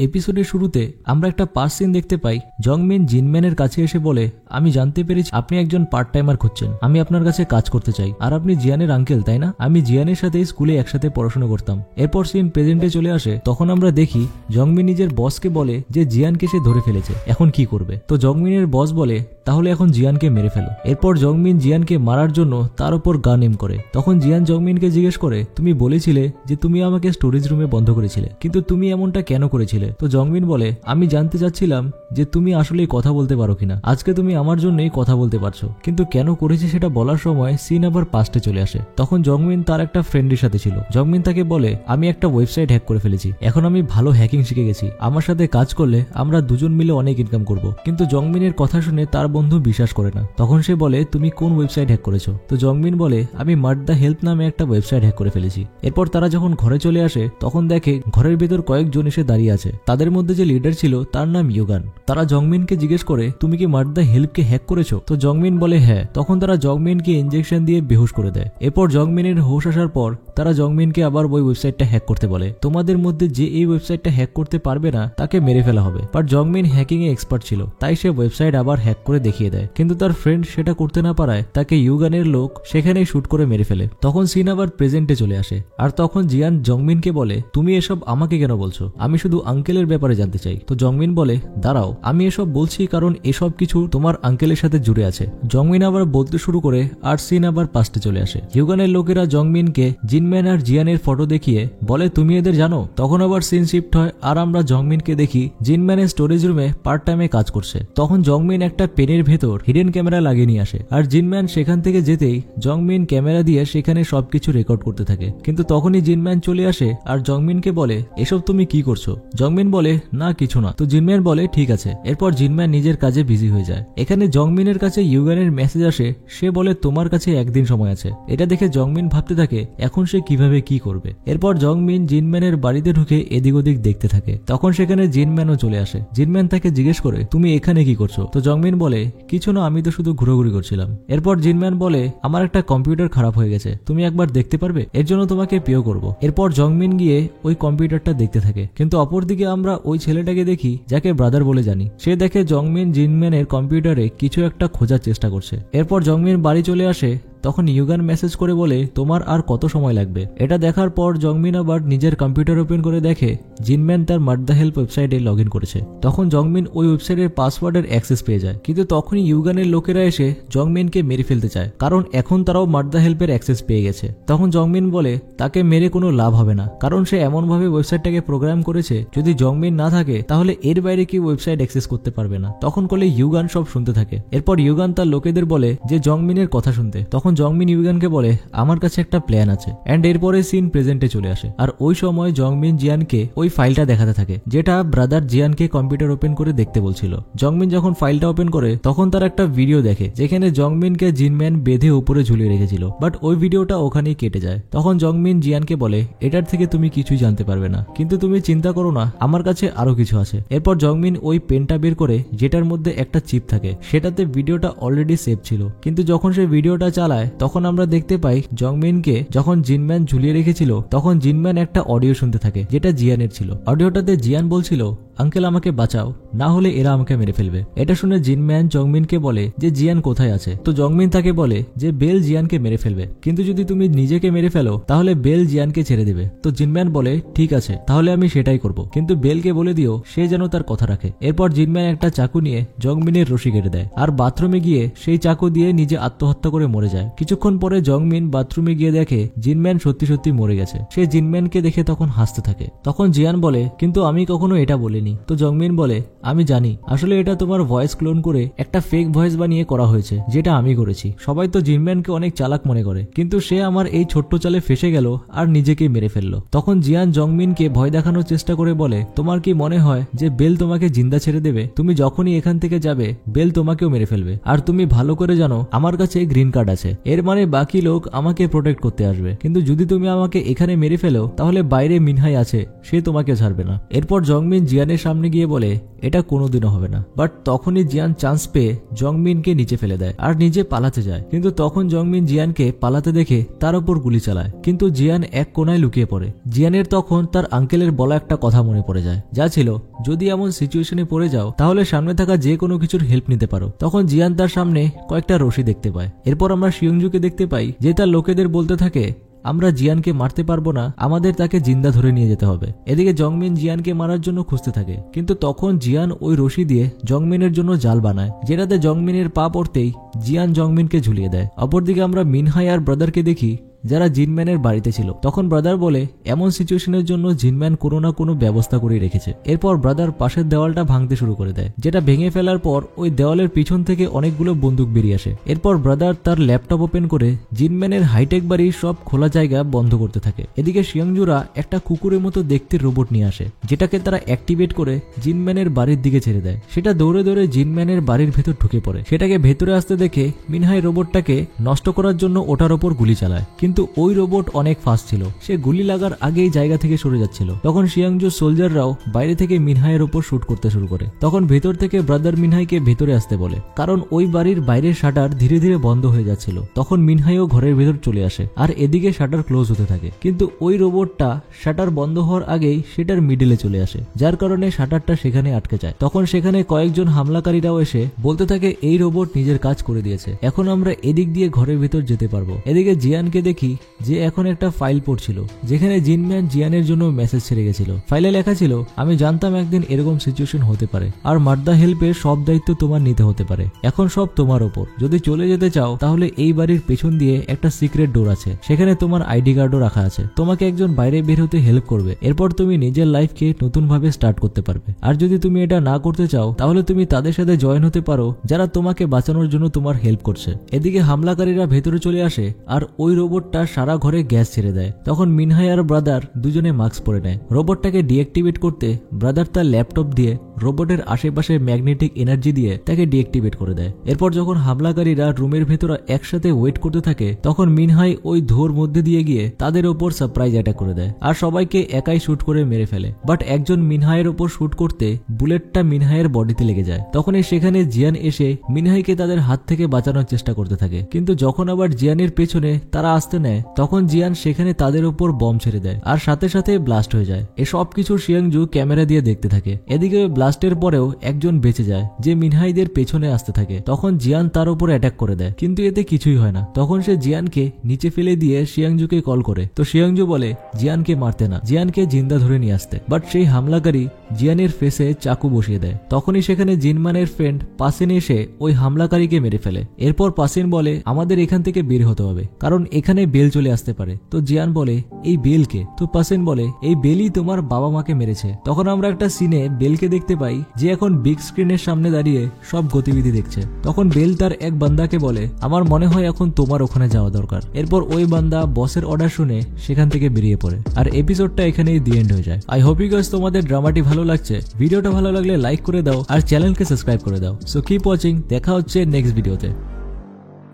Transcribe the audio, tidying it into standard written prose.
এপিসোডের শুরুতে আমরা একটা পাস সিন দেখতে পাই। জংমিন জিনম্যানের কাছে এসে বলে, আমি জানতে পেরেছি আপনি একজন পার্ট টাইমার খুঁজছেন, আমি আপনার কাছে কাজ করতে চাই। আর আপনি জিয়ানের আঙ্কেল তাই না? আমি জিয়ানের সাথে স্কুলে একসাথে পড়াশোনা করতাম। এরপর সিন প্রেজেন্টে চলে আসে। তখন আমরা দেখি জংমিন নিজের বসকে বলে যে জিয়ানকে সে ধরে ফেলেছে, এখন কি করবে। তো জংমিনের বস বলে তাহলে এখন জিয়ানকে মেরে ফেলো। এরপর জংমিন জিয়ানকে মারার জন্য তার উপর গান এম করে। তখন জিয়ান জংমিনকে জিজ্ঞেস করে, তুমি বলেছিলে যে তুমি আমাকে স্টোরেজ রুমে বন্ধ করেছিলে, কিন্তু তুমি এমনটা কেন করেছিলে? তো জংমিন বলে, আমি জানতে চাচ্ছিলাম যে তুমি আসলেই কথা বলতে পারো কিনা। আজকে তুমি আমার জন্যই কথা বলতে পারছো, কিন্তু কেন করেছি সেটা বলার সময় সিন আবার পাস্টে চলে আসে। তখন জংমিন তার একটা ফ্রেন্ডের সাথে ছিল। জংমিন তাকে বলে, আমি একটা ওয়েবসাইট হ্যাক করে ফেলেছি, এখন আমি ভালো হ্যাকিং শিখে গেছি, আমার সাথে কাজ করলে আমরা দুজন মিলে অনেক ইনকাম করব। কিন্তু জংমিনের কথা শুনে তার বন্ধু বিশ্বাস করে না। তখন সে বলে, তুমি কোন ওয়েবসাইট হ্যাক করেছো? তো জংমিন বলে, আমি মার্ট দ্য হেল্প নামে একটা ওয়েবসাইট হ্যাক করে ফেলেছি। এরপর তারা যখন ঘরে চলে আসে তখন দেখে ঘরের ভেতর কয়েকজন এসে দাঁড়িয়ে আছে। তাদের মধ্যে যে লিডার ছিল তার নাম ইউগান। তারা জংমিনকে জিজ্ঞেস করে, তুমি কি মার্ট দ্য হেল্পকে হ্যাক করেছো? তো জংমিন বলে হ্যাঁ। তখন তারা জংমিনকে ইনজেকশন দিয়ে বেহুশ করে দেয়। এরপর জংমিনের হোশ আসার পর তারা জংমিনকে আবার ওই ওয়েবসাইটটা হ্যাক করতে বলে। তোমাদের মধ্যে যে এই ওয়েবসাইটটা হ্যাক করতে পারবে না তাকে মেরে ফেলা হবে। বাট জংমিন হ্যাকিং এ এক্সপার্ট ছিল, তাই সে ওয়েবসাইট আবার হ্যাক করে দেখিয়ে দেয়। কিন্তু তার ফ্রেন্ড সেটা করতে না পারায় তাকে ইউগানের লোক সেখানেই শুট করে মেরে ফেলে। তখন সিন আবার প্রেজেন্টে চলে আসে। আর তখন জিয়ান জংমিনকে বলে, তুমি এসব আমাকে কেন বলছো? আমি শুধু আঙ্কেলের ব্যাপারে জানতে চাই। তো জংমিন বলে, দাঁড়াও, আমি এসব বলছি কারণ এসব কিছু তোমার আঙ্কেলের সাথে জুড়ে আছে। জংমিন আবার বলতে শুরু করে আর সিন আবার পাস্টে চলে আসে। ইউগানের লোকেরা জংমিনকে জিনম্যান আর জিয়ানের ফটো দেখিয়ে বলে, তুমি এদের জানো? তখন আবার সিন শিফট হয় আর আমরা জংমিনকে দেখি জিনম্যানের স্টোরেজ রুমে পার্ট টাইমে কাজ করছে। তখন জংমিন একটা পেনের ভেতর হিডেন ক্যামেরা লাগিয়ে নিয়ে আসে। আর জিনম্যান সেখান থেকে যেতেই জংমিন ক্যামেরা দিয়ে সেখানে সবকিছু রেকর্ড করতে থাকে। কিন্তু তখনই জিনম্যান চলে আসে আর জংমিনকে বলে, এসব তুমি কি করছো? জংমিন বলে, না কিছু না। তো জিনম্যান বলে, ঠিক আছে। এরপর জিনম্যান নিজের কাজে বিজি হয়ে যায়। এখানে জংমিনের কাছে ইউগানের মেসেজ আসে। সে বলে, তোমার কাছে একদিন সময় আছে। এটা দেখে জংমিন ভাবতে থাকে এখন সে কিভাবে কি করবে। এরপর জংমিন জিনম্যানের বাড়িতে ঢুকে এদিক ওদিক দেখতে থাকে। তখন সেখানে জিনম্যানও চলে আসে। জিনম্যান তাকে জিজ্ঞেস করে, তুমি এখানে কি করছো? তো জংমিন বলে, কিছু না, আমি তো শুধু ঘুরোঘুরি করছিলাম। এরপর জিনম্যান বলে, আমার একটা কম্পিউটার খারাপ হয়ে গেছে, তুমি একবার দেখতে পারবে? এর জন্য তোমাকে পেও করব। এরপর জংমিন গিয়ে ওই কম্পিউটারটা দেখতে থাকে। কিন্তু অপরদিকে আমরা ওই ছেলেটাকে দেখি যাকে ব্রাদার বলে জানি। সে দেখে জংমিন জিনম্যানের কম্পিউটারে কিছু একটা খোঁজার চেষ্টা করছে। এরপর জংমিন বাড়ি চলে আসে। তখন ইউগান মেসেজ করে বলে, তোমার আর কত সময় লাগবে? এটা দেখার পর জংমিন আবার নিজের কম্পিউটার ওপেন করে দেখে জিনম্যান তার মার্ট দ্য হেল্প ওয়েবসাইটে লগ ইন করেছে। তখন জংমিন ওই ওয়েবসাইটের পাসওয়ার্ডের অ্যাক্সেস পেয়ে যায়। কিন্তু তখনই ইউগানের লোকেরা এসে জংমিনকে মেরে ফেলতে চায়, কারণ এখন তারাও মার্ট দ্য হেল্পের অ্যাক্সেস পেয়ে গেছে। তখন জংমিন বলে, তাকে মেরে কোনো লাভ হবে না, কারণ সে এমনভাবে ওয়েবসাইটটাকে প্রোগ্রাম করেছে যদি জংমিন না থাকে তাহলে এর বাইরে কি ওয়েবসাইট অ্যাক্সেস করতে পারবে না। তখন বলে ইউগান সব শুনতে থাকে। এরপর ইউগান তার লোকেদের বলে যে জংমিনের কথা শুনতে। তখন জংমিন ইউগানকে বলে, আমার কাছে একটা প্ল্যান আছে। এন্ড এরপরে সিন প্রেজেন্টে চলে আসে। আর ওই সময় জংমিন জিয়ানকে ওই ফাইলটা দেখাতে থাকে যেটা ব্রাদার জিয়ানকে কম্পিউটার ওপেন করে দেখতে বলছিল। জংমিন যখন ফাইলটা ওপেন করে তখন তার একটা ভিডিও দেখে যেখানে জংমিনকে জিনম্যান বেঁধে উপরে ঝুলিয়ে রেখেছিল। বাট ওই ভিডিওটা ওখানেই কেটে যায়। তখন জংমিন জিয়ানকে বলে, এটার থেকে তুমি কিছুই জানতে পারবে না, কিন্তু তুমি চিন্তা করো না, আমার কাছে আরো কিছু আছে। এরপর জংমিন ওই পেনটা বের করে যেটার মধ্যে একটা চিপ থাকে, সেটাতে ভিডিওটা অলরেডি সেভ ছিল। কিন্তু যখন সে ভিডিওটা চালায় তখন আমরা দেখতে পাই জংমিনকে যখন জিনম্যান ঝুলিয়ে রেখেছিল তখন জিনম্যান একটা অডিও শুনতে থাকে যেটা জিয়ানের ছিল। অডিওটাতে জিয়ান বলছিল, আঙ্কেল আমাকে বাঁচাও, না হলে এরা আমাকে মেরে ফেলবে। এটা শুনে জিনম্যান জংমিনকে বলে যে জিয়ান কোথায় আছে। তো জংমিন তাকে বলে যে বেল জিয়ানকে মেরে ফেলবে, কিন্তু যদি তুমি নিজেকে মেরে ফেলো তাহলে বেল জিয়ানকে ছেড়ে দেবে। তো জিনম্যান বলে, ঠিক আছে, তাহলে আমি সেটাই করব, কিন্তু বেলকে বলে দিও সে যেন তার কথা রাখে। এরপর জিনম্যান একটা চাকু নিয়ে জংমিনের রশি কেটে দেয় আর বাথরুমে গিয়ে সেই চাকু দিয়ে নিজে আত্মহত্যা করে মরে যায়। কিছুক্ষণ পরে জংমিন বাথরুমে গিয়ে দেখে জিনম্যান সত্যি সত্যি মরে গেছে। সে জিনম্যানকে দেখে তখন হাসতে থাকে। তখন জিয়ান বলে, কিন্তু আমি কখনো এটা বলিনি। তো জংমিন বলে, আমি জানি, আসলে এটা তোমার ভয়েস ক্লোন করে একটা ফেক ভয়েস বানিয়ে করা হয়েছে, যেটা আমি করেছি। সবাই তো জিনম্যানকে অনেক চালাক মনে করে, কিন্তু সে আমার এই ছোট্ট চালে ফেসে গেল আর নিজেকে মেরে ফেললো। তখন জিয়ান জংমিনকে ভয় দেখানোর চেষ্টা করে বলে, তোমার কি মনে হয় যে বেল তোমাকে জিন্দা ছেড়ে দেবে? তুমি যখনই এখান থেকে যাবে বেল তোমাকেও মেরে ফেলবে। আর তুমি ভালো করে জানো আমার কাছে গ্রিন কার্ড আছে, এর মানে বাকি লোক আমাকে প্রোটেক্ট করতে আসবে। কিন্তু যদি তুমি আমাকে এখানে মেরে ফেলো তাহলে বাইরে মিনহাই আছে, সে তোমাকে ছাড়বে না। এরপর জংমিন জিয়ানের জিয়ানের সামনে গিয়ে বলে এটা কোনোদিনও হবে না। বাট তখনই জিয়ান চান্স পেয়ে জংমিনকে নিচে ফেলে দেয় আর নিজে পালাতে যায়, কিন্তু তখন জংমিন জিয়ানকে পালাতে দেখে তার উপর গুলি চালায়, কিন্তু জিয়ান এক কোনায় লুকিয়ে পড়ে। জিয়ানের তখন তার আঙ্কেলের বলা একটা কথা মনে পড়ে যায়, যা ছিল যদি এমন সিচুয়েশনে পড়ে যাও তাহলে সামনে থাকা যে কোনো কিছুর হেল্প নিতে পারো। তখন জিয়ান তার সামনে কয়েকটা রশি দেখতে পায়। এরপর আমরা শিয়ংজুকে দেখতে পাই যে তার লোকেদের বলতে থাকে আমরা জিয়ানকে মারতে পারবো না, আমাদের তাকে জিন্দা ধরে নিয়ে যেতে হবে। এদিকে জংমিন জিয়ানকে মারার জন্য খুঁজতে থাকে, কিন্তু তখন জিয়ান ওই রশি দিয়ে জংমিনের জন্য জাল বানায়, যেটাতে জংমিনের পা পড়তেই জিয়ান জংমিনকে ঝুলিয়ে দেয়। অপরদিকে আমরা মিনহাই আর ব্রাদারকে দেখি যারা জিনম্যানের বাড়িতে ছিল। তখন ব্রাদার বলে এমন সিচুয়েশনের জন্য জিনম্যান কোনো না কোনো ব্যবস্থা করে রেখেছে। এরপর ব্রাদার পাশের দেওয়ালটা ভাঙতে শুরু করে দেয়, যেটা ভেঙে ফেলার পর ওই দেওয়ালের পিছন থেকে অনেকগুলো বন্দুক বেরিয়ে আসে। এরপর ব্রাদার তার ল্যাপটপ ওপেন করে জিনম্যানের হাইটেক বাড়ির সব খোলা জায়গা বন্ধ করতে থাকে। এদিকে শিয়ংজুরা একটা কুকুরের মতো দেখতে রোবট নিয়ে আসে, যেটাকে তারা অ্যাক্টিভেট করে জিনম্যানের বাড়ির দিকে ছেড়ে দেয়। সেটা দৌড়ে দৌড়ে জিনম্যানের বাড়ির ভেতর ঢুকে পড়ে। সেটাকে ভেতরে আসতে দেখে মিনহাই রোবটটাকে নষ্ট করার জন্য ওটার ওপর গুলি চালায়, কিন্তু ওই রোবট অনেক ফাস্ট ছিল, সে গুলি লাগার আগেই জায়গা থেকে সরে যাচ্ছিল। তখন শিয়াংজু সোলজাররাও বাইরে থেকে মিনহাইয়ের ওপর শুট করতে শুরু করে। তখন ভেতর থেকে ব্রাদার মিনহাইকে ভেতরে আসতে বলে, কারণ ওই বাড়ির বাইরের শাটার ধীরে ধীরে বন্ধ হয়ে যাচ্ছিল। তখন মিনহাইও ঘরের ভেতর চলে আসে আর এদিকে শাটার ক্লোজ হতে থাকে, কিন্তু ওই রোবটটা শাটার বন্ধ হওয়ার আগেই সেটার মিডলে চলে আসে, যার কারণে শাটারটা সেখানে আটকে যায়। তখন সেখানে কয়েকজন হামলাকারীরাও এসে বলতে থাকে এই রোবট নিজের কাজ করে দিয়েছে, এখন আমরা এদিক দিয়ে ঘরের ভেতর যেতে পারবো। এদিকে জিয়ানকে দেখি যে এখন একটা ফাইল পড়ছিল, যেখানে জিনম্যান জিয়ানের জন্য মেসেজ ছেড়ে গেছিল। ফাইলে লেখা ছিল আমি জানতাম একদিন এরকম সিচুয়েশন হতে পারে, আর মার্দা হেল্পের সব দায়িত্ব তোমার নিতে হতে পারে, এখন সব তোমার ওপর। যদি চলে যেতে চাও তাহলে এই বাড়ির পেছন দিয়ে একটা সিক্রেট ডোর আছে, সেখানে তোমার আইডি কার্ডও রাখা আছে, তোমাকে একজন বাইরে বের হতে হেল্প করবে, এরপর তুমি নিজের লাইফকে নতুন ভাবে স্টার্ট করতে পারবে। আর যদি তুমি এটা না করতে চাও তাহলে তুমি তাদের সাথে জয়েন হতে পারো যারা তোমাকে বাঁচানোর জন্য তোমার হেল্প করছে। এদিকে হামলাকারীরা ভেতরে চলে আসে আর ওই রোবটটা সারা ঘরে গ্যাস ছেড়ে দেয়। তখন মিনহাই আর ব্রাদার দুজনে মাস্ক পরে নেয়। রোবটটাকে ডিঅ্যাক্টিভেট করতে ব্রাদার তার ল্যাপটপ দিয়ে রোবটের আশেপাশে ম্যাগনেটিক এনার্জি দিয়ে তাকে ডিঅ্যাক্টিভেট করে দেয়। এরপর যখন হামলাকারীরা রুমের ভেতরে একসাথে ওয়েট করতে থাকে তখন মিনহাই ওই ধোর মধ্যে দিয়ে গিয়ে তাদের ওপর সারপ্রাইজ অ্যাটাক করে দেয় আর সবাইকে একাই শুট করে মেরে ফেলে। বাট একজন মিনহাইয়ের ওপর শুট করতে বুলেটটা মিনহাইয়ের বডিতে লেগে যায়। তখনই সেখানে জিয়ান এসে মিনহাইকে তাদের হাত থেকে বাঁচানোর চেষ্টা করতে থাকে, কিন্তু যখন আবার জিয়ানের পেছনে তারা আসতে নেয় তখন জিয়ান সেখানে তাদের উপর বম ছেড়ে দেয় আর সাথে সাথে ব্লাস্ট হয়ে যায়। এসব কিছু শিয়াংজু ক্যামেরা দিয়ে দেখতে থাকে। এদিকে ব্লাস্টের পরেও একজন বেঁচে যায় যে মিনহাইদের পেছনে আসতে থাকে। তখন জিয়ান তার উপর অ্যাটাক করে দেয়, কিন্তু এতে কিছুই হয় না। তখন সে জিয়ানকে নিচে ফেলে দিয়ে শিয়াংজুকে কল করে, তো শিয়াংজু বলে জিয়ানকে মারতে না, জিয়ানকে জিন্দা ধরে নিয়ে আসতে। বাট সেই হামলাকারী জিয়ানের ফেসে চাকু বসিয়ে দেয়। তখনই সেখানে জিনমানের ফ্রেন্ড পাসিন এসে ওই হামলাকারীকে মেরে ফেলে। এরপর পাসিন বলে আমাদের এখান থেকে বের হতে হবে, কারণ এখানে বেল চলে আসতে পারে। তো জিয়ান বলে এই বেলকে? তো পাসিন বলে এই বেলই তোমার বাবা মাকে মেরেছে। তখন আমরা একটা সিনে বেলকে দেখতে পাই যে এখন বিগ স্ক্রিনের সামনে দাঁড়িয়ে সব গতিবিধি দেখছে। তখন বেল তার এক বান্দাকে বলে আমার মনে হয় এখন তোমার ওখানে যাওয়া দরকার। এরপর ওই বান্দা বসের অর্ডার শুনে সেখান থেকে বেরিয়ে পড়ে আর এপিসোডটা এখানেই দি এন্ড হয়ে যায়। আই হোপ ইউ গাইস তোমাদের ড্রামাটি ভালো লাগছে। ভিডিওটা ভালো লাগলে লাইক করে দাও আর চ্যানেলকে সাবস্ক্রাইব করে দাও। সো কিপ ওয়াচিং, দেখা হচ্ছে নেক্সট ভিডিওতে।